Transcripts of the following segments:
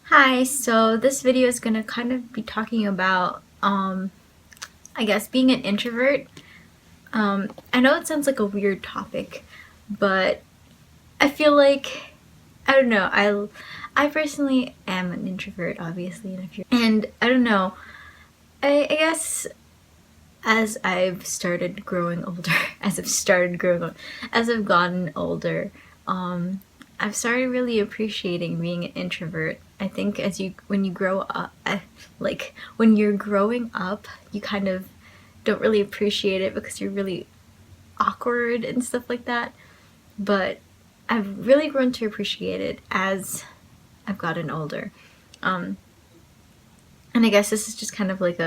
Hi, so this video is gonna kind of be talking about, I guess, being an introvert. I know it sounds like a weird topic, but I feel like, I don't know, I personally am an introvert, obviously, and I don't know, I guess as I've started growing older, as I've gotten older, I've started really appreciating being an introvert. I think when you grow up, like when you're growing up, you kind of don't really appreciate it because you're really awkward and stuff like that. But I've really grown to appreciate it as I've gotten older. Um, and I guess this is just kind of like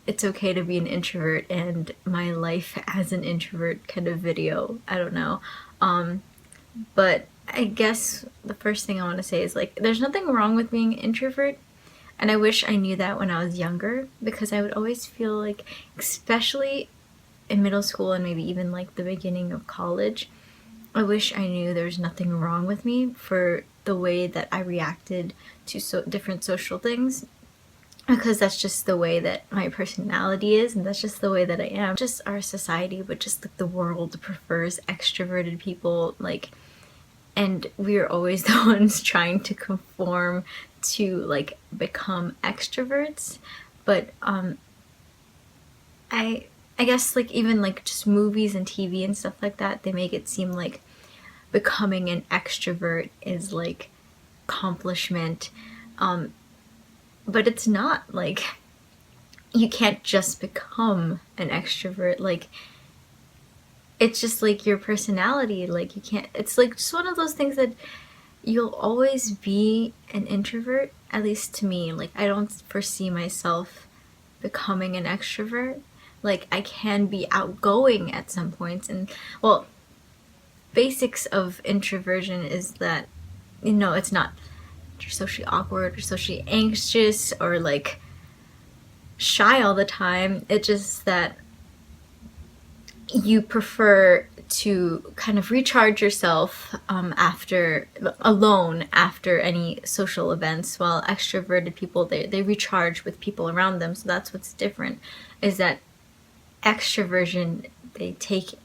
it's okay to be an introvert and my life as an introvert kind of video. I don't know. But I guess the first thing I want to say is there's nothing wrong with being an introvert. And I wish I knew that when I was younger, because I would always feel like, especially in middle school and maybe even the beginning of college, I wish I knew there was nothing wrong with me for the way that I reacted to different social things, because that's just the way that my personality is, and that's just the way that I am. Just our society, but just the world prefers extroverted people, and we are always the ones trying to conform to become extroverts. But I guess even just movies and TV and stuff like that, they make it seem like becoming an extrovert is accomplishment. But it's not. You can't just become an extrovert. It's just your personality. You can't, it's just one of those things that you'll always be an introvert, at least to me. I don't foresee myself becoming an extrovert. I can be outgoing at some points, and well, basics of introversion is that, it's not you're socially awkward or socially anxious or shy all the time. It's just that you prefer to kind of recharge yourself alone after any social events, while extroverted people, they recharge with people around them. So that's what's different, is that extroversion, they take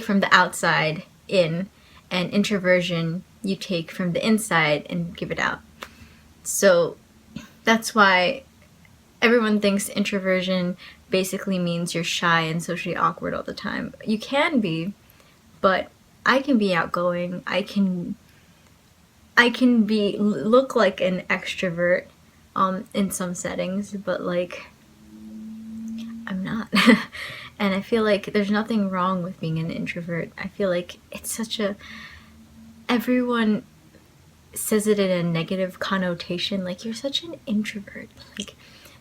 from the outside in, and introversion, you take from the inside and give it out. So that's why everyone thinks introversion basically means you're shy and socially awkward all the time. You can be, but I can be outgoing. I can look like an extrovert in some settings, but I'm not. And I feel like there's nothing wrong with being an introvert. I feel like it's everyone says it in a negative connotation, you're such an introvert.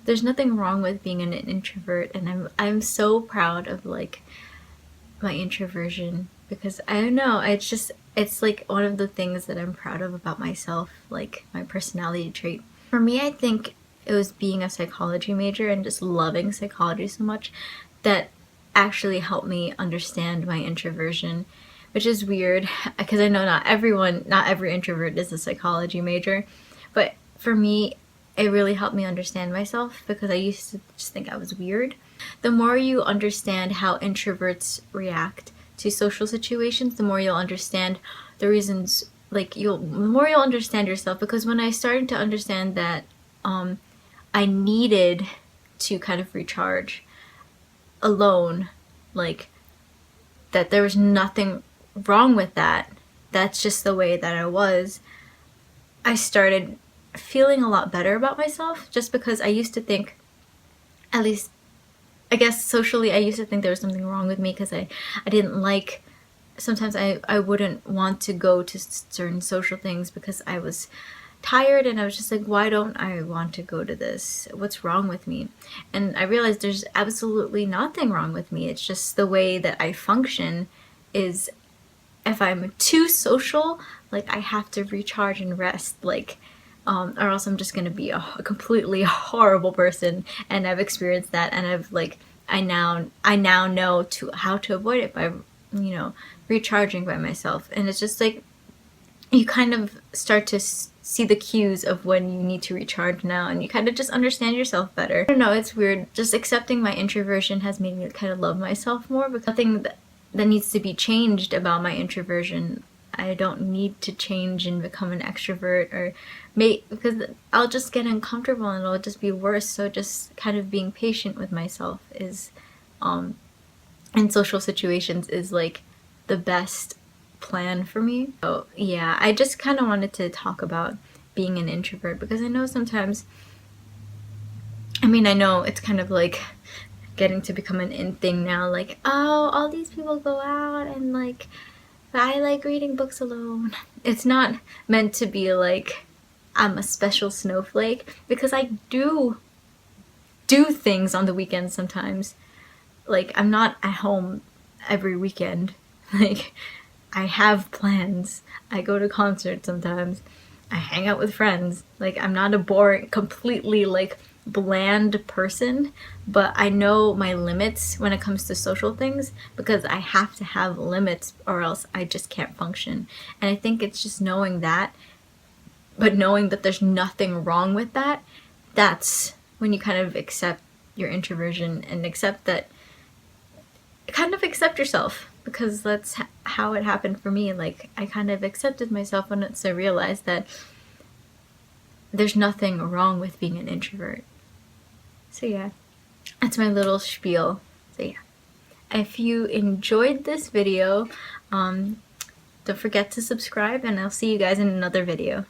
There's nothing wrong with being an introvert, and I'm so proud of my introversion, because I don't know, it's one of the things that I'm proud of about myself, my personality trait. For me, I think it was being a psychology major and just loving psychology so much that actually helped me understand my introversion, which is weird because I know not every introvert is a psychology major, but for me, it really helped me understand myself, because I used to just think I was weird. The more you understand how introverts react to social situations, the more you'll understand the reasons, the more you'll understand yourself. Because when I started to understand that I needed to kind of recharge alone, that there was nothing wrong with that, that's just the way that I was, I started feeling a lot better about myself, just because I used to think, at least I guess socially, I used to think there was something wrong with me, because I didn't sometimes I wouldn't want to go to certain social things because I was tired, and I was just why don't I want to go to this? What's wrong with me? And I realized there's absolutely nothing wrong with me. It's just the way that I function is, if I'm too social, I have to recharge and rest, or else I'm just gonna be a completely horrible person. And I've experienced that, and I now know how to avoid it by recharging by myself. And it's just you kind of start to see the cues of when you need to recharge now, and you kind of just understand yourself better. I don't know, it's weird. Just accepting my introversion has made me kind of love myself more, because nothing that needs to be changed about my introversion. I don't need to change and become an extrovert, or because I'll just get uncomfortable and it'll just be worse. So just kind of being patient with myself is, in social situations, is like the best plan for me. So yeah, I just kind of wanted to talk about being an introvert, because I know sometimes, I mean, I know it's kind of like getting to become an in thing now, like, oh, all these people go out and like, I like reading books alone. It's not meant to be like I'm a special snowflake, because I do things on the weekends sometimes. Like, I'm not at home every weekend. Like, I have plans. I go to concerts sometimes. I hang out with friends. Like, I'm not a boring, completely like bland person, but I know my limits when it comes to social things, because I have to have limits or else I just can't function. And I think it's just knowing that, but knowing that there's nothing wrong with that, that's when you kind of accept your introversion and accept that, kind of accept yourself, because that's how it happened for me. Like, I kind of accepted myself once I realized that there's nothing wrong with being an introvert. So yeah, that's my little spiel. So yeah, if you enjoyed this video, don't forget to subscribe, and I'll see you guys in another video.